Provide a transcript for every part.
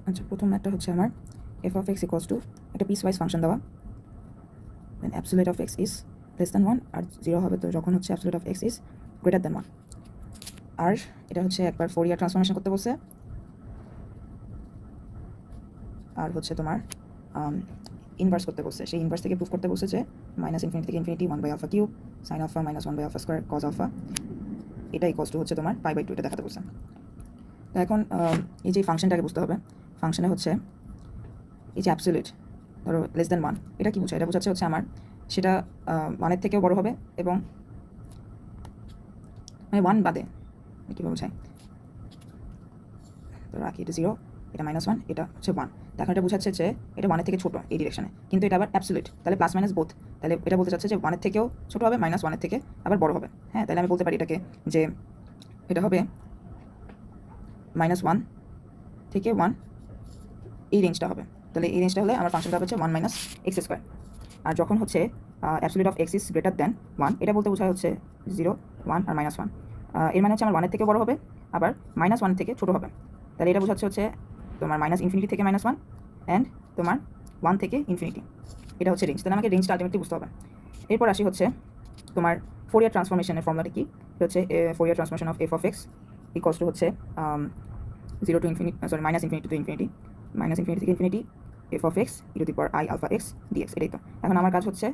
আচ্ছা, প্রথম একটা হচ্ছে আমার F of x equals to একটা পিস ওয়াইজ ফাংশন দেওয়া, then absolute of X is less than 1 আর 0 হবে তো যখন হচ্ছে absolute of X is greater than 1। আর এটা হচ্ছে একবার ফোরিয়ার ট্রান্সফরমেশন করতে বলছে, আর হচ্ছে তোমার ইনভার্স করতে বলছে। সেই ইনভার্স থেকে প্রুফ করতে বলছে যে মাইনাস ইনফিনিটি থেকে infinity 1/α cube sine alpha minus 1/α square cos alpha, এটা ইকুয়ালস টু হচ্ছে তোমার π/2, এটা দেখাতে বলছে। তো এখন এই যে ফাংশনটাকে বুঝতে হবে। ফাংশনে হচ্ছে এই যে অ্যাবসোলিউট ধরো লেস দ্যান 1, এটা কি বোঝায়? এটা বোঝাচ্ছে হচ্ছে আমার সেটা 1-এর থেকেও বড় হবে এবং মানে 1 বাদে কীভাবে বোঝায়, তো রাখি এটা 0, এটা -1, এটা হচ্ছে 1। এখন এটা বোঝাচ্ছে যে এটা 1-এর থেকে ছোটো এই ডিরেকশনে, কিন্তু এটা আবার অ্যাবসোলিউট, তাহলে প্লাস মাইনাস বোথ। তাহলে এটা বলতে চাচ্ছে যে 1-এর থেকেও ছোটো হবে, -1-এর থেকে আবার বড় হবে। হ্যাঁ, তাহলে আমি বলতে পারি এটাকে যে এটা হবে -1 থেকে 1, এই রেঞ্জটা হবে। তাহলে এই রেঞ্জটা হলে আমার ফাংশনটা হচ্ছে 1 - x স্কোয়ার। আর যখন হচ্ছে absolute of X is greater than 1, এটা বলতে বোঝায় হচ্ছে 0, 1 আর -1। এর মানে হচ্ছে আমার 1-এর থেকে বড় হবে, আবার -1 থেকে ছোটো হবে। তাহলে এটা বোঝাচ্ছে হচ্ছে তোমার -ইনফিনিটি থেকে -1 অ্যান্ড তোমার 1 থেকে ইনফিনিটি, এটা হচ্ছে রেঞ্জ। তাহলে আমাকে রেঞ্জটা আলটিমেটলি বুঝতে হবে। এরপর আসি হচ্ছে তোমার ফোরিয়ার ট্রান্সফরমেশনের ফর্মুলাটা কি? এটা হচ্ছে Fourier transformation of F of x equals to হচ্ছে 0 to infinity, sorry -infinity to infinity, -infinity থেকে infinity F of X e⁻i alpha x D X. এটাই তো। এখন আমার কাজ হচ্ছে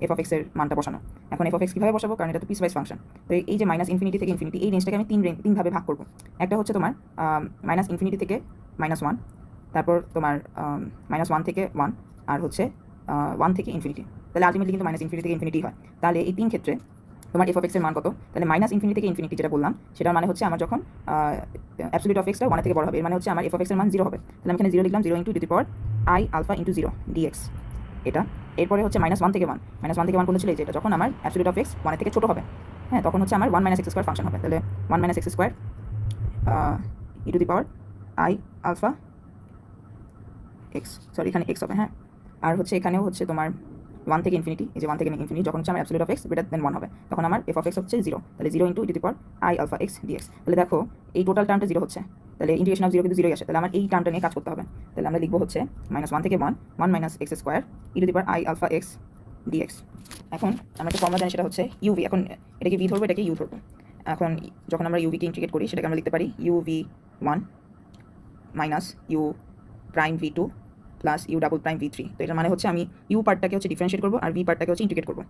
এফ অফ এক্সের মানটা বসানো। এখন এফ অফ এক্স কীভাবে বসাবো? কারণ এটা তো পিস ওয়াইজ ফাংশন। তো এই যে -ইনফিনিটি থেকে ইনফিনিটি, এই রেঞ্জটাকে আমি তিনভাবে ভাগ করবো। একটা হচ্ছে তোমার -ইনফিনিটি থেকে -1, তারপর তোমার -1 থেকে 1, আর হচ্ছে 1 থেকে ইনফিনিটি। তাহলে আলটিমেটলি কিন্তু -ইনফিনিটি থেকে ইনফিনিটি হয়। তাহলে এই তিন ক্ষেত্রে তোমার এফ অফ এক্সের মান কত? তাহলে -ইনফিনিটি থেকে ইনফিনিটি যেটা বললাম, সেটার মানে হচ্ছে আমার যখন অ্যাবসোলিউট অফ এক্সটা 1 থেকে বড় হবে, এর মানে হচ্ছে আমার এফ অফ এক্সের মান 0 হবে। তাহলে আমি এখানে 0 লিখলাম, 0 × e⁻i আলফা × 0 dx, এটা। এরপরে হচ্ছে -1 থেকে 1, -1 থেকে 1 কোন ছিল? এই যে এটা, যখন আমার অ্যাবসোলিউট অফ এক্স 1 থেকে ছোটো হবে, হ্যাঁ, তখন হচ্ছে আমার 1 - x স্কোয়ার ফাংশন হবে। তাহলে 1 - x square e⁻i alpha x, sorry এখানে এক্স হবে, হ্যাঁ। আর হচ্ছে এখানেও হচ্ছে তোমার 1 থেকে ইনফিনিটি, এই যে 1 থেকে ইনফিনিটি, যখন হচ্ছে আমার absolute of x greater than 1 হবে, তখন আমার এফ অফ এক্স হচ্ছে 0। তাহলে 0 × e⁻i আলফা এক্স ডিএক্স। তাহলে দেখো এই টোটাল টার্মটা 0 হচ্ছে, তাহলে ইন্টিগ্রেশন অফ 0 কিন্তু 0ই আসে। তাহলে আমার এই টার্মটা নিয়ে কাজ করতে হবে। তাহলে আমরা লিখবো হচ্ছে -1 থেকে 1, 1 - x square e⁻i alpha x dx. এখন আমরা একটা ফর্মুলা জানি, সেটা হচ্ছে ইউভি। এখন এটাকে ভি ধরবো, এটাকে ইউ ধরবো। এখন যখন আমরা ইউভিকে ইন্টিগ্রেট করি, সেটাকে আমরা লিখতে পারি uv1 - u prime v2 plus U double prime v3। তো এটার মানে হচ্ছে আমি ইউ পার্টটাকে হচ্ছে ডিফারেন্সিয়েট করবো, আর ভি পার্টটাকে হচ্ছে ইন্টিগ্রেট করবো।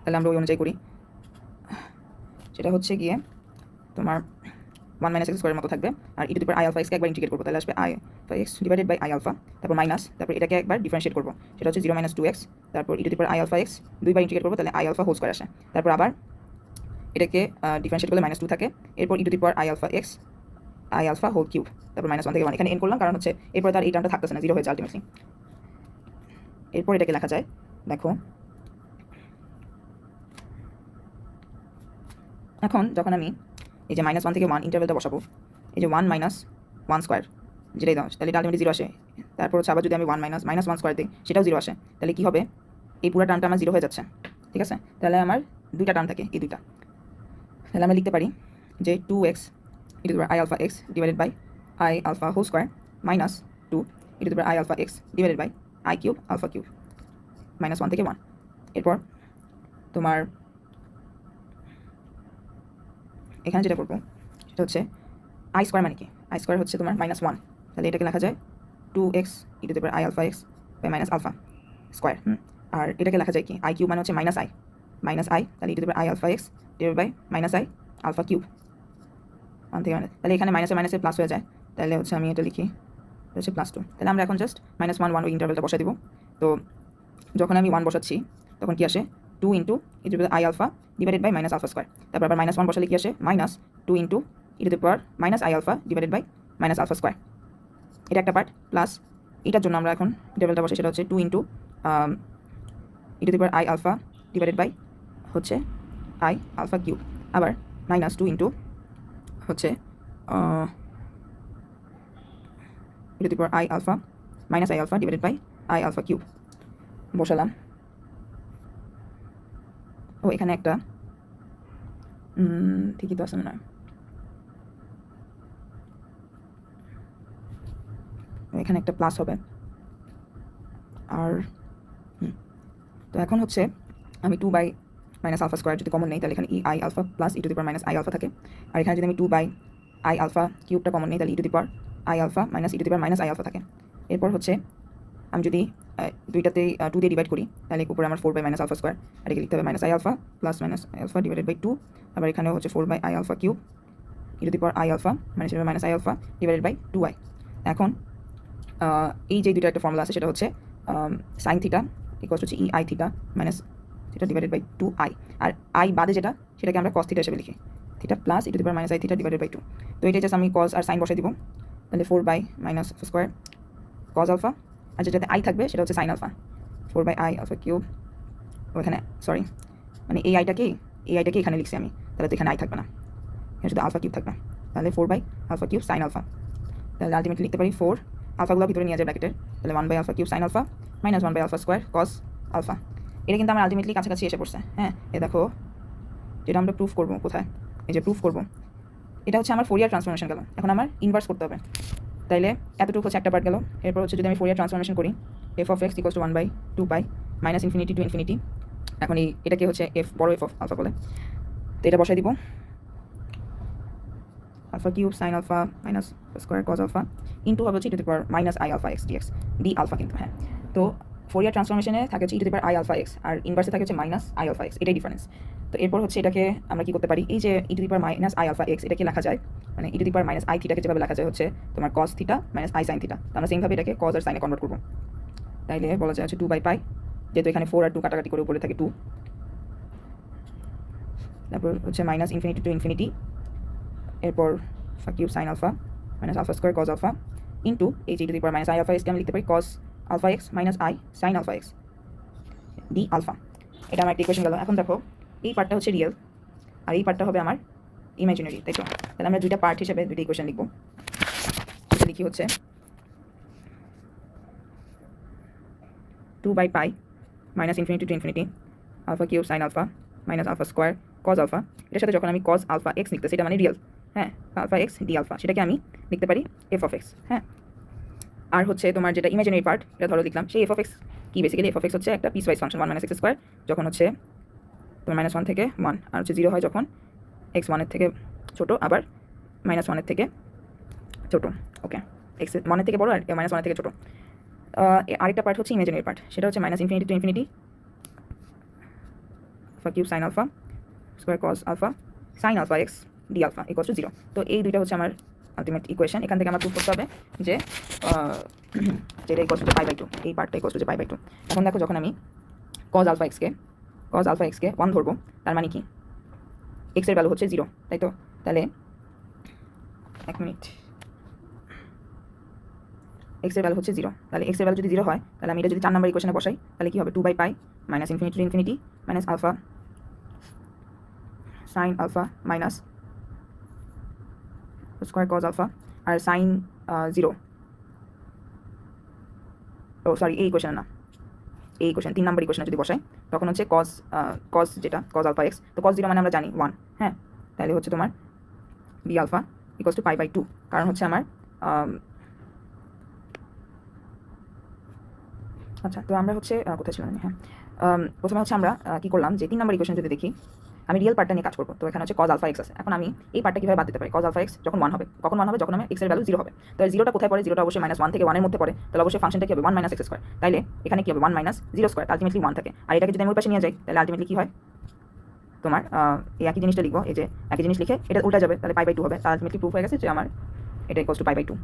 তাহলে আমরা ওই অনুযায়ী করি। সেটা হচ্ছে গিয়ে তোমার 1 - x স্কোয়ারের মতো থাকবে, আর e⁻i আলফা এক্সকে একবার ইন্টিগ্রেট করবো, তাহলে আসবে i alpha x divided by i alpha, তারপর মাইনাস, তারপর এটাকে একবার ডিফারেন্সিয়েট করবো, সেটা হচ্ছে 0 - 2x, তারপর e⁻i আলফা এক্স দুইবার ইন্টিগ্রেট করবো, তাহলে i আলফা হোল স্কোয়ার আসে। তারপর আবার এটাকে ডিফারেন্সিয়েট করলে -2 থাকে, এরপর e⁻i alpha x i alpha whole cube, তারপর -1 থেকে 1। এখানে এন করলাম, কারণ হচ্ছে এরপর তার এই টার্মটা থাকতেছে না, 0 হয়ে যায় আলটিমেটলি। এরপর এটাকে লেখা যায়, দেখো এখন যখন আমি এই যে -1 থেকে 1 ইন্টারভ্যালটা বসাবো, এই যে 1 - 1 স্কোয়ার যেটাই দাও, তাহলে এটা আলটিমেটলি 0 আসে। তারপর হচ্ছে আবার যদি আমি 1 - 1 স্কোয়ার দিই, সেটাও 0 আসে। তাহলে কী হবে? এই পুরো টার্মটা আমার 0 হয়ে যাচ্ছে, ঠিক আছে? তাহলে আমার দুইটা টার্ম থাকে, এই দুইটা। তাহলে আমরা লিখতে পারি যে 2x e⁻i alpha x divided by i alpha whole square minus 2 e⁻i alpha x divided by i cube alpha cube -1 থেকে 1। এরপর তোমার এখানে যেটা করবো, সেটা হচ্ছে আই স্কোয়ার মানে কি? আই স্কোয়ার হচ্ছে তোমার -1, তাহলে এটাকে লেখা যায় 2x e⁻i alpha X by minus alpha square. আর এটাকে লেখা যায় কি? i কিউব মানে হচ্ছে -i, তাহলে e⁻i alpha x divide by -i alpha cube 1 থেকে মাইনাস। তাহলে এখানে মাইনাসে মাইনাসে প্লাস হয়ে যায়, তাহলে হচ্ছে আমি এটা লিখি, এটা হচ্ছে +2। তাহলে আমরা এখন জাস্ট -1 1 ওই ইন্টারভ্যালটা বসাই দিব। তো যখন আমি 1 বসাচ্ছি, তখন কি আসে? 2 × e⁻i alpha divided by minus alpha square. তারপর আবার -1 বসালে কি আসে? -2 × e⁻i alpha divided by minus alpha square. এটা একটা পার্ট। প্লাস এটার জন্য আমরা এখন ইন্টারভ্যালটা বসাই, সেটা হচ্ছে 2 × e⁻i আলফা ডিভাইডেড বাই হচ্ছে i আলফা কিউব, আবার -2 × হচ্ছে e⁻i alpha minus i alpha divided by i alpha cube বসালাম। ও এখানে একটা ঠিকই তো আছে মনে হয়, এখানে একটা প্লাস হবে। আর তো এখন হচ্ছে আমি 2 বাই মাইনাস আলফা স্কোয়ার যদি কমন নেই তাহলে এখানে E I alpha plus E to the power minus I alpha থাকে। আর এখানে যদি আমি 2 বাই আই আলফা কিউবটা কমন নেই তাহলে E to the power I alpha minus E to the power minus I alpha থাকে। এরপর হচ্ছে আমি যদি দুইটাতেই 2 দিয়ে ডিভাইড করি তাহলে উপরে আমার 4 বাই মাইনাস আলফা স্কোয়ার, আর এখানে লিখতে হবে minus I alpha plus minus I alpha divided by 2। আবার এখানেও হচ্ছে 4 by I alpha cube e to the power I alpha minus I alpha divided by 2i। এখন এই যে দুইটা একটা ফর্মুলা আছে সেটা হচ্ছে সাইন থিটা ইকুয়ালস হচ্ছে e i theta minus theta divided by 2i। আর আই বাদে যেটা সেটাকে আমরা কস থিটা হিসেবে লিখি, theta plus E to the power minus i theta divided by 2। তো এটা জাস্ট আমি কস আর সাইন বসাই দিব, তাহলে 4 by minus square cos alpha, আর যেটাতে আই থাকবে সেটা হচ্ছে sine alpha 4 by I alpha cube. ওখানে সরি মানে এই আইটাকে এখানে লিখছি আমি, তাহলে তো এখানে আই থাকবে না, এখানে শুধু আলফা কিউব থাকবে, তাহলে 4 by alpha cube sine alpha. তাহলে আলটিমেটলি লিখতে পারি 4 আলফাগুলো ভিতরে নিয়ে যায় ব্র্যাকেটের, তাহলে 1 by alpha cube sine alpha minus 1 by alpha square cos alpha. এটা কিন্তু আমার আলটিমেটলি কাছাকাছি এসে পড়ছে। হ্যাঁ, এ দেখো যেটা আমরা প্রুফ করবো, কোথায় এই যে প্রুফ করবো, এটা হচ্ছে আমার ফোরিয়ার ট্রান্সফরমেশন গেল। এখন আমার ইনভার্স করতে হবে, তাইলে এতটুকু হচ্ছে একটা পার্ট গেল। এরপর হচ্ছে যদি আমি ফোরিয়ার ট্রান্সফরমেশন করি F of x equals to 1 by 2 pi minus infinity to infinity. এখন এটাকে হচ্ছে এফ বড় এফ অফ আলফা বলে, তো এটা বসাই দিব alpha cube sine alpha minus square cos alpha into হবে হচ্ছে E to the power minus I alpha x D X D alpha কিন্তু। হ্যাঁ, তো ফোরিয়ার ট্রান্সফরমেশনে থাকে হচ্ছে E to the power I alpha X আর ইনভার্সে থাকে হচ্ছে মাইনাস আই আলফা এক্স, এটাই ডিফারেন্স। তো এরপর হচ্ছে এটাকে আমরা কি করতে পারি, এই যে E to the power minus I alpha X এটাকে লেখা যায় মানে E to the power minus I থিটাকে যেভাবে লেখা যায় হচ্ছে তোমার cos theta minus I sine theta, আমরা সেমভাবে এটাকে কজ আর সাইনে কনভার্ট করবো। তাইলে বলা যায় হচ্ছে 2 বাই পাই, যেহেতু এখানে 4 আর 2 কাটাকাটি করে উপরে থাকে 2, তারপর হচ্ছে মাইনাস ইনফিনিটি টু ইনফিনিটি, এরপর cube sine alpha minus alpha square cos alpha into এই যে E to the power minus I alpha এক্সকে আমি লিখতে পারি cos alpha X minus I sine alpha x D alpha. এটা আমার একটা ইকুয়েশন গেল। এখন দেখো এই পার্টটা হচ্ছে রিয়েল আর এই পার্টটা হবে আমার ইমাজিনারি, তাই তো? তাহলে আমরা দুইটা পার্ট হিসেবে দুইটা ইকুয়েশন লিখবো। এটা লিখি হচ্ছে 2 by pi minus infinity to infinity alpha cube sine alpha minus alpha square cos alpha. এটার সাথে যখন আমি কজ আলফা এক্স লিখতে সেটা মানে রিয়েল, হ্যাঁ, আলফা এক্স ডি আলফা, সেটাকে আমি লিখতে পারি এফ অফ এক্স। হ্যাঁ, আর হচ্ছে তোমার যেটা ইমাজিনারি পার্ট এটা ধরো লিখলাম, সেই এফ অফ এক্স কি, বেসিক্যালি এফ অফ এক্স হচ্ছে একটা piecewise function 1 minus x square, যখন হচ্ছে তোমার -1 থেকে 1, আর হচ্ছে 0 হয় যখন এক্স 1-এর থেকে ছোটো আবার -1-এর থেকে ছোটো। ওকে, এক্স 1-এর থেকে বড়ো আর -1-এর থেকে ছোটো। আরেকটা পার্ট হচ্ছে ইমাজিনারি পার্ট, সেটা হচ্ছে minus infinity to infinity alpha cube sine alpha square cos alpha sine alpha x D alpha equals to 0। তো এই দুইটা হচ্ছে আমার আলটিমেট ইকুয়েশন। এখান থেকে আমার প্রুফ করতে হবে যে যেটা ইকুয়ালস টু পাই বাই 2, এই পার্টটা ইকুয়ালস টু পাই বাই 2। এখন দেখো যখন আমি কজ আলফা এক্সকে 1 ধরবো, তার মানে কি এক্সের ভ্যালু হচ্ছে 0, তাই তো? তাহলে এক মিনিট, এক্সের ভ্যালু হচ্ছে 0, তাহলে এক্সের ভ্যালু যদি 0 হয় তাহলে আমি এটা যদি 4 নম্বর ইকুয়েশনে বসাই তাহলে কি হবে, 2 by pi minus infinity to infinity minus alpha sine alpha minus square cos alpha আর সাইন 0, ও সরি এই ইকুয়েশনে না, এই ইকুয়েশন 3 নম্বর ইকুয়েশনে যদি বসাই তখন হচ্ছে কজ যেটা কজ আলফা এক্স, তো কজ 0 মানে আমরা জানি 1, হ্যাঁ, তাহলে হচ্ছে তোমার B alpha equals to pi by 2, কারণ হচ্ছে আমার আচ্ছা, তো আমরা হচ্ছে কোথায় ছিলাম? হ্যাঁ, প্রথমে হচ্ছে আমরা কী করলাম যে 3 নম্বর ইকুয়েশন যদি দেখি, আমি রিয়েল পার্টটা নিয়ে কাজ করবো। তো এখানে হচ্ছে কজ আলফা এক্স আছে, এখন আমি এই পার্টটা কীভাবে বাদ দিতে পারি? কজ আলফা এক্স যখন 1 হবে, কখন 1 হবে? যখন আমার এক্সের ভ্যালু 0 হবে। তো 0টা কোথায় পড়ে? 0টা অবশ্যই -1 থেকে 1-এর মধ্যে পড়ে, তাহলে অবশ্যই ফাংশনটা কী হবে? 1 মাইনাস এক্স স্কোয়ার। তাইলে এখানে কী হবে? 1 মাইনাস 0 স্কোয়ার, আলটিমেটলি 1 থাকে। আর এটাকে যদি আমি ওই পাশে নিয়ে যাই তাহলে আলটিমেটলি কী হয়? তোমার এই একই জিনিসটা লিখবো, এই যে একই জিনিস লিখে এটা উল্টা যাবে, তাহলে পাই বাই 2 হবে। তাহলে আলটিমেটলি প্রুফ হয়ে গেছে যে আমার এটা ইকুয়ালস টু পাই বাই 2।